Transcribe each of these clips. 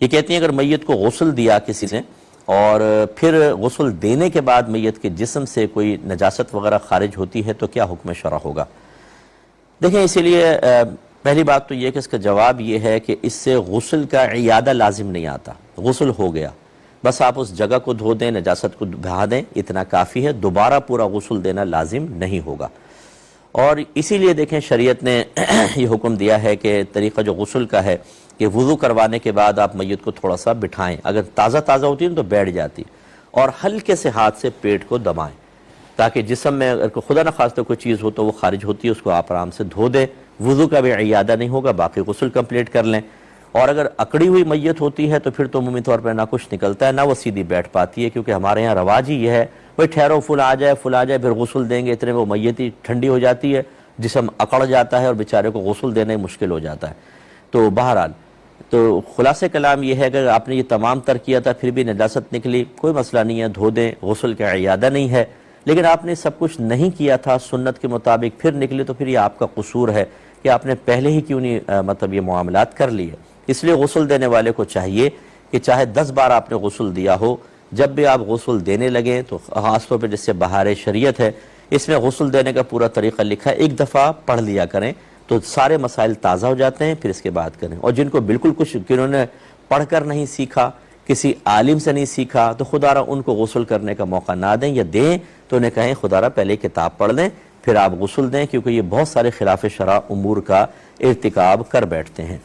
یہ کہتی ہیں اگر میت کو غسل دیا کسی نے اور پھر غسل دینے کے بعد میت کے جسم سے کوئی نجاست وغیرہ خارج ہوتی ہے تو کیا حکم شرع ہوگا؟ دیکھیں اسی لیے پہلی بات تو یہ کہ اس کا جواب یہ ہے کہ اس سے غسل کا اعادہ لازم نہیں آتا. غسل ہو گیا، بس آپ اس جگہ کو دھو دیں، نجاست کو بہا دیں، اتنا کافی ہے، دوبارہ پورا غسل دینا لازم نہیں ہوگا. اور اسی لیے دیکھیں شریعت نے یہ حکم دیا ہے کہ طریقہ جو غسل کا ہے کہ وضو کروانے کے بعد آپ میت کو تھوڑا سا بٹھائیں، اگر تازہ تازہ ہوتی ہے تو بیٹھ جاتی، اور ہلکے سے ہاتھ سے پیٹ کو دبائیں تاکہ جسم میں اگر خدا نہ خواستہ کوئی چیز ہو تو وہ خارج ہوتی ہے، اس کو آپ آرام سے دھو دیں. وضو کا بھی اعادہ نہیں ہوگا، باقی غسل کمپلیٹ کر لیں. اور اگر اکڑی ہوئی میت ہوتی ہے تو پھر تو عمومی طور پہ نہ کچھ نکلتا ہے نہ وہ سیدھی بیٹھ پاتی ہے، کیونکہ ہمارے یہاں رواج ہی یہ ہے بھئی ٹھہرو فل آ جائے پھر غسل دیں گے، اتنے وہ میت ہی ٹھنڈی ہو جاتی ہے، جسم اکڑ جاتا ہے اور بیچارے کو غسل دینا مشکل ہو جاتا ہے. تو بہرحال تو خلاصہ کلام یہ ہے کہ اگر آپ نے یہ تمام تر کیا تھا پھر بھی نجاست نکلی، کوئی مسئلہ نہیں ہے، دھو دیں، غسل کا اعادہ نہیں ہے. لیکن آپ نے سب کچھ نہیں کیا تھا سنت کے مطابق پھر نکلے تو پھر یہ آپ کا قصور ہے کہ آپ نے پہلے ہی کیوں نہیں مطلب یہ معاملات کر لیے. اس لیے غسل دینے والے کو چاہیے کہ چاہے 10 بار آپ نے غسل دیا ہو، جب بھی آپ غسل دینے لگیں تو خاص طور پہ جس سے بہار شریعت ہے اس میں غسل دینے کا پورا طریقہ لکھا ہے، ایک دفعہ پڑھ لیا کریں تو سارے مسائل تازہ ہو جاتے ہیں، پھر اس کے بعد کریں. اور جن کو بالکل کچھ جنہوں نے پڑھ کر نہیں سیکھا، کسی عالم سے نہیں سیکھا، تو خدا را ان کو غسل کرنے کا موقع نہ دیں، یا دیں تو انہیں کہیں خدا را پہلے کتاب پڑھ لیں پھر آپ غسل دیں، کیونکہ یہ بہت سارے خلاف شرع امور کا ارتکاب کر بیٹھتے ہیں.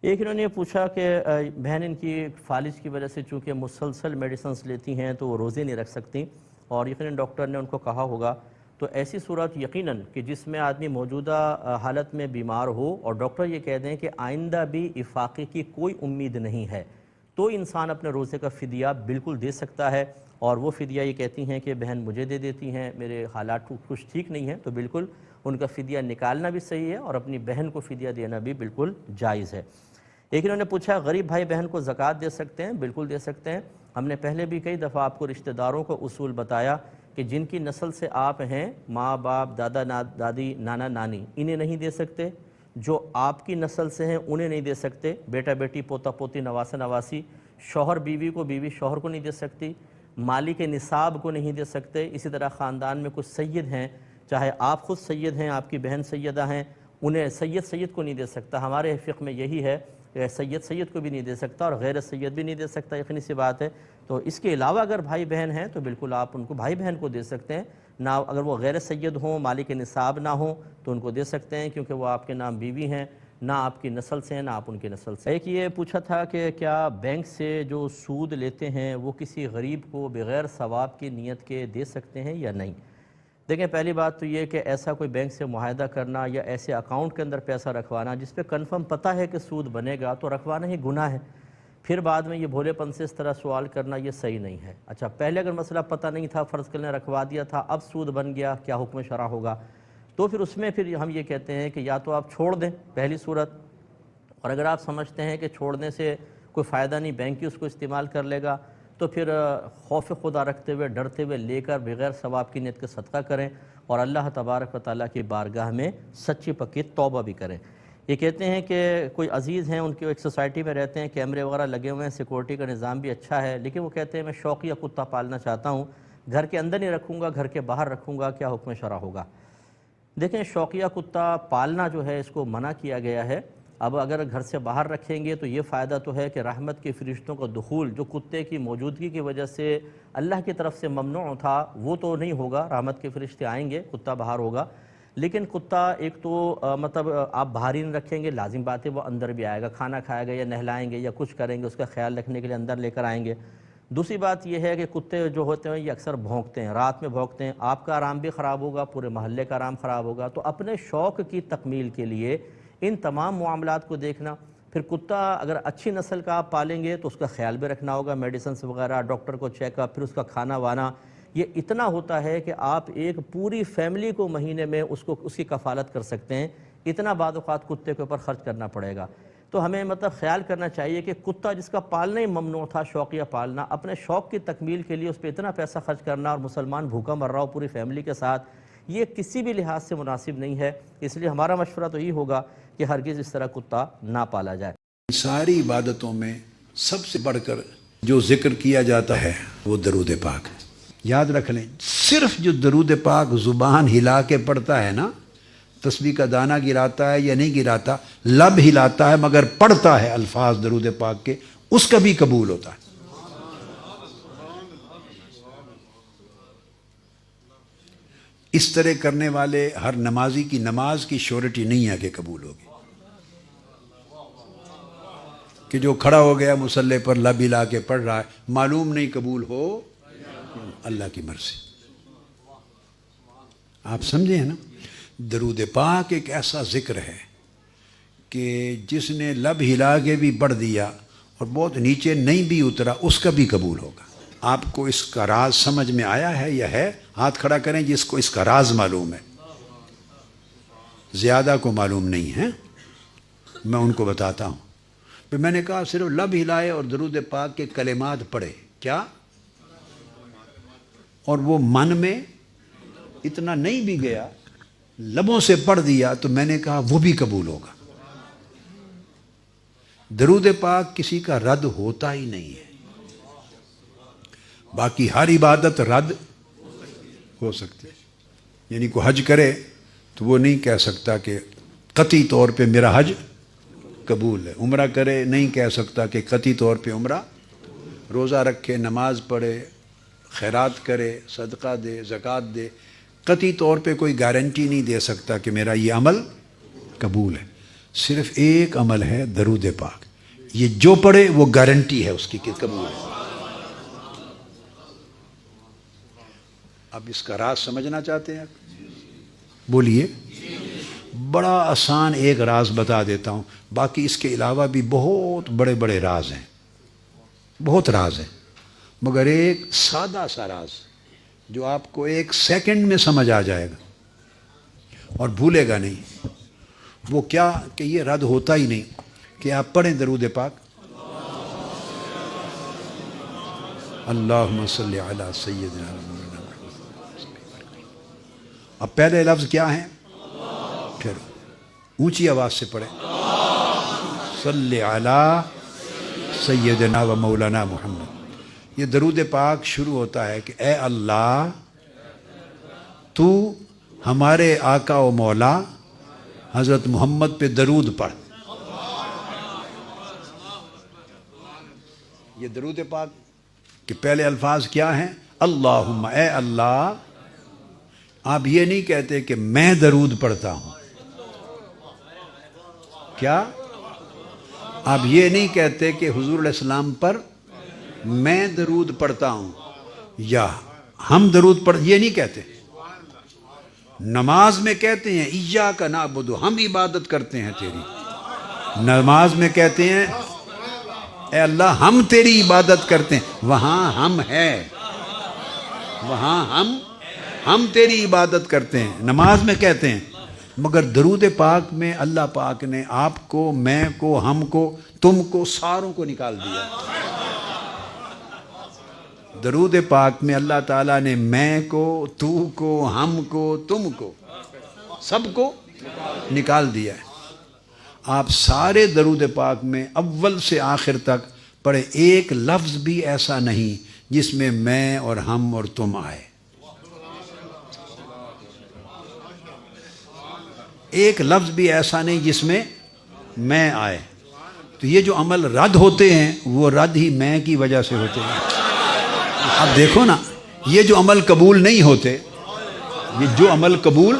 ایک انہوں نے یہ پوچھا کہ بہن ان کی فالج کی وجہ سے چونکہ مسلسل میڈیسنز لیتی ہیں تو وہ روزے نہیں رکھ سکتی، اور یقیناً ڈاکٹر نے ان کو کہا ہوگا، تو ایسی صورت یقیناً کہ جس میں آدمی موجودہ حالت میں بیمار ہو اور ڈاکٹر یہ کہہ دیں کہ آئندہ بھی افاقے کی کوئی امید نہیں ہے، تو انسان اپنے روزے کا فدیہ بالکل دے سکتا ہے. اور وہ فدیہ یہ کہتی ہیں کہ بہن مجھے دے دیتی ہیں، میرے حالات کچھ ٹھیک نہیں ہیں، تو بالکل ان کا فدیہ نکالنا بھی صحیح ہے اور اپنی بہن کو فدیہ دینا بھی بالکل جائز ہے. ایک انہوں نے پوچھا غریب بھائی بہن کو زکوٰۃ دے سکتے ہیں؟ بالکل دے سکتے ہیں. ہم نے پہلے بھی کئی دفعہ آپ کو رشتہ داروں کو اصول بتایا کہ جن کی نسل سے آپ ہیں، ماں باپ، دادا دادی، نانا نانی، انہیں نہیں دے سکتے. جو آپ کی نسل سے ہیں انہیں نہیں دے سکتے، بیٹا بیٹی، پوتا پوتی، نواسہ نواسی. شوہر بیوی کو، بیوی شوہر کو نہیں دے سکتی. مالک نصاب کو نہیں دے سکتے. اسی طرح خاندان میں کچھ سید ہیں، چاہے آپ خود سید ہیں، آپ کی بہن سیدہ ہیں، انہیں سید کو نہیں دے سکتا. ہمارے فقہ میں یہی ہے کہ سید کو بھی نہیں دے سکتا اور غیر سید بھی نہیں دے سکتا، یقینی سی بات ہے. تو اس کے علاوہ اگر بھائی بہن ہیں تو بالکل آپ ان کو بھائی بہن کو دے سکتے ہیں. نہ اگر وہ غیر سید ہوں، مالک نصاب نہ ہوں تو ان کو دے سکتے ہیں، کیونکہ وہ آپ کے نام بیوی ہیں، نہ آپ کی نسل سے ہیں نہ آپ ان کی نسل سے. ایک یہ پوچھا تھا کہ کیا بینک سے جو سود لیتے ہیں وہ کسی غریب کو بغیر ثواب کی نیت کے دے سکتے ہیں یا نہیں؟ دیکھیں پہلی بات تو یہ کہ ایسا کوئی بینک سے معاہدہ کرنا یا ایسے اکاؤنٹ کے اندر پیسہ رکھوانا جس پہ کنفرم پتہ ہے کہ سود بنے گا تو رکھوانا ہی گناہ ہے. پھر بعد میں یہ بھولے پن سے اس طرح سوال کرنا یہ صحیح نہیں ہے. اچھا پہلے اگر مسئلہ پتہ نہیں تھا، فرض کرنے رکھوا دیا تھا، اب سود بن گیا، کیا حکم شرع ہوگا؟ تو پھر اس میں پھر ہم یہ کہتے ہیں کہ یا تو آپ چھوڑ دیں پہلی صورت، اور اگر آپ سمجھتے ہیں کہ چھوڑنے سے کوئی فائدہ نہیں، بینک ہی اس کو استعمال کر لے گا، تو پھر خوف خدا رکھتے ہوئے، ڈرتے ہوئے لے کر بغیر ثواب کی نیت کے صدقہ کریں اور اللہ تبارک و تعالیٰ کی بارگاہ میں سچی پکی توبہ بھی کریں. یہ کہتے ہیں کہ کوئی عزیز ہیں، ان کی ایک سوسائٹی میں رہتے ہیں، کیمرے وغیرہ لگے ہوئے ہیں، سیکورٹی کا نظام بھی اچھا ہے، لیکن وہ کہتے ہیں میں شوقیہ کتا پالنا چاہتا ہوں، گھر کے اندر نہیں رکھوں گا، گھر کے باہر رکھوں گا، کیا حکم شرع ہوگا؟ دیکھیں شوقیہ کتا پالنا جو ہے اس کو منع کیا گیا ہے. اب اگر گھر سے باہر رکھیں گے تو یہ فائدہ تو ہے کہ رحمت کے فرشتوں کا دخول جو کتے کی موجودگی کی وجہ سے اللہ کی طرف سے ممنوع تھا وہ تو نہیں ہوگا، رحمت کے فرشتے آئیں گے، کتا باہر ہوگا. لیکن کتا ایک تو مطلب آپ باہر ہی نہیں رکھیں گے، لازم بات ہے وہ اندر بھی آئے گا، کھانا کھائے گا یا نہلائیں گے یا کچھ کریں گے، اس کا خیال رکھنے کے لیے اندر لے کر آئیں گے. دوسری بات یہ ہے کہ کتے جو ہوتے ہیں یہ اکثر بھونکتے ہیں، رات میں بھونکتے ہیں، آپ کا آرام بھی خراب ہوگا، پورے محلے کا آرام خراب ہوگا. تو اپنے شوق کی تکمیل کے لیے ان تمام معاملات کو دیکھنا. پھر کتا اگر اچھی نسل کا آپ پالیں گے تو اس کا خیال بھی رکھنا ہوگا، میڈیسنس وغیرہ، ڈاکٹر کو چیک اپ، پھر اس کا کھانا وانا. یہ اتنا ہوتا ہے کہ آپ ایک پوری فیملی کو مہینے میں اس کی کفالت کر سکتے ہیں، اتنا بعض اوقات کتے کے اوپر خرچ کرنا پڑے گا. تو ہمیں مطلب خیال کرنا چاہیے کہ کتا جس کا پالنا ہی ممنوع تھا، شوقیہ پالنا، اپنے شوق کی تکمیل کے لیے اس پہ اتنا پیسہ خرچ کرنا اور مسلمان بھوکا مر رہا ہو پوری فیملی کے ساتھ، یہ کسی بھی لحاظ سے مناسب نہیں ہے. اس لیے ہمارا مشورہ تو یہ ہوگا کہ ہرگز اس طرح کتا نہ پالا جائے. ساری عبادتوں میں سب سے بڑھ کر جو ذکر کیا جاتا ہے وہ درود پاک ہے. یاد رکھ لیں، صرف جو درود پاک زبان ہلا کے پڑھتا ہے نا، تسبیح کا دانہ گراتا ہے یا نہیں گراتا، لب ہلاتا ہے مگر پڑھتا ہے الفاظ درود پاک کے، اس کا بھی قبول ہوتا ہے. اس طرح کرنے والے ہر نمازی کی نماز کی شیورٹی نہیں ہے کہ قبول ہوگی. کہ جو کھڑا ہو گیا مصلی پر لب ہلا کے پڑھ رہا ہے، معلوم نہیں قبول ہو، اللہ کی مرضی. آپ سمجھے ہیں نا؟ درود پاک ایک ایسا ذکر ہے کہ جس نے لب ہلا کے بھی پڑھ دیا اور بہت نیچے نہیں بھی اترا، اس کا بھی قبول ہوگا. آپ کو اس کا راز سمجھ میں آیا ہے یا ہے؟ ہاتھ کھڑا کریں جس کو اس کا راز معلوم ہے. زیادہ کو معلوم نہیں ہے، میں ان کو بتاتا ہوں. پھر میں نے کہا صرف لب ہلائے اور درود پاک کے کلمات پڑھے، کیا؟ اور وہ من میں اتنا نہیں بھی گیا، لبوں سے پڑھ دیا، تو میں نے کہا وہ بھی قبول ہوگا. درود پاک کسی کا رد ہوتا ہی نہیں ہے. باقی ہر عبادت رد ہو سکتی ہے. یعنی کوئی حج کرے تو وہ نہیں کہہ سکتا کہ قطعی طور پہ میرا حج قبول ہے. عمرہ کرے نہیں کہہ سکتا کہ قطعی طور پہ عمرہ. روزہ رکھے، نماز پڑھے، خیرات کرے، صدقہ دے، زکوٰۃ دے، قطعی طور پہ کوئی گارنٹی نہیں دے سکتا کہ میرا یہ عمل قبول ہے. صرف ایک عمل ہے درود پاک، یہ جو پڑھے وہ گارنٹی ہے اس کی کہ قبول ہے. اب اس کا راز سمجھنا چاہتے ہیں آپ؟ بولیے. بڑا آسان ایک راز بتا دیتا ہوں، باقی اس کے علاوہ بھی بہت بڑے بڑے راز ہیں، بہت راز ہیں، مگر ایک سادہ سا راز جو آپ کو ایک سیکنڈ میں سمجھ آ جائے گا اور بھولے گا نہیں. وہ کیا کہ یہ رد ہوتا ہی نہیں کہ آپ پڑھیں درود پاک. اللہم صلی علی سیدنا محمد. اب پہلے لفظ کیا ہیں؟ پھر اونچی آواز سے پڑھیں، صلی علی سیدنا و مولانا محمد. یہ درود پاک شروع ہوتا ہے کہ اے اللہ تو ہمارے آقا و مولا حضرت محمد پہ درود پڑھ. یہ درود پاک کے پہلے الفاظ کیا ہیں؟ اللہم، اے اللہ. آپ یہ نہیں کہتے کہ میں درود پڑھتا ہوں، کیا؟ آپ یہ نہیں کہتے کہ حضور علیہ السلام پر میں درود پڑھتا ہوں یا ہم درود پڑھ، یہ نہیں کہتے. نماز میں کہتے ہیں ایاک نعبد، ہم عبادت کرتے ہیں تیری. نماز میں کہتے ہیں اے اللہ ہم تیری عبادت کرتے ہیں، وہاں ہم ہے، وہاں ہم تیری عبادت کرتے ہیں، نماز میں کہتے ہیں. مگر درود پاک میں اللہ پاک نے آپ کو، میں کو، ہم کو، تم کو، ساروں کو نکال دیا. درود پاک میں اللہ تعالیٰ نے میں کو، تو کو، ہم کو، تم کو، سب کو نکال دیا ہے. آپ سارے درود پاک میں اول سے آخر تک پڑھے، ایک لفظ بھی ایسا نہیں جس میں میں اور ہم اور تم آئے. ایک لفظ بھی ایسا نہیں جس میں میں آئے. تو یہ جو عمل رد ہوتے ہیں وہ رد ہی میں کی وجہ سے ہوتے ہیں. اب دیکھو نا، یہ جو عمل قبول نہیں ہوتے، یہ جو عمل قبول،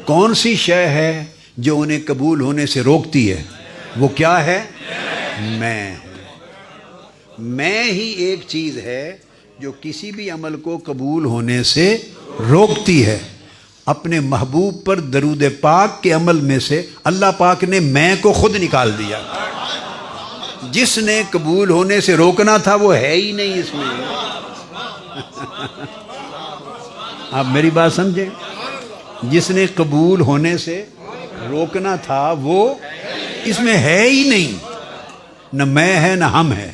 کون سی شے ہے جو انہیں قبول ہونے سے روکتی ہے؟ وہ کیا ہے؟ میں ہی ایک چیز ہے جو کسی بھی عمل کو قبول ہونے سے روکتی ہے. اپنے محبوب پر درود پاک کے عمل میں سے اللہ پاک نے میں کو خود نکال دیا. جس نے قبول ہونے سے روکنا تھا وہ ہے ہی نہیں اس میں. آپ میری بات سمجھیں، جس نے قبول ہونے سے روکنا تھا وہ اس میں ہے ہی نہیں. نہ میں ہے نہ ہم ہے.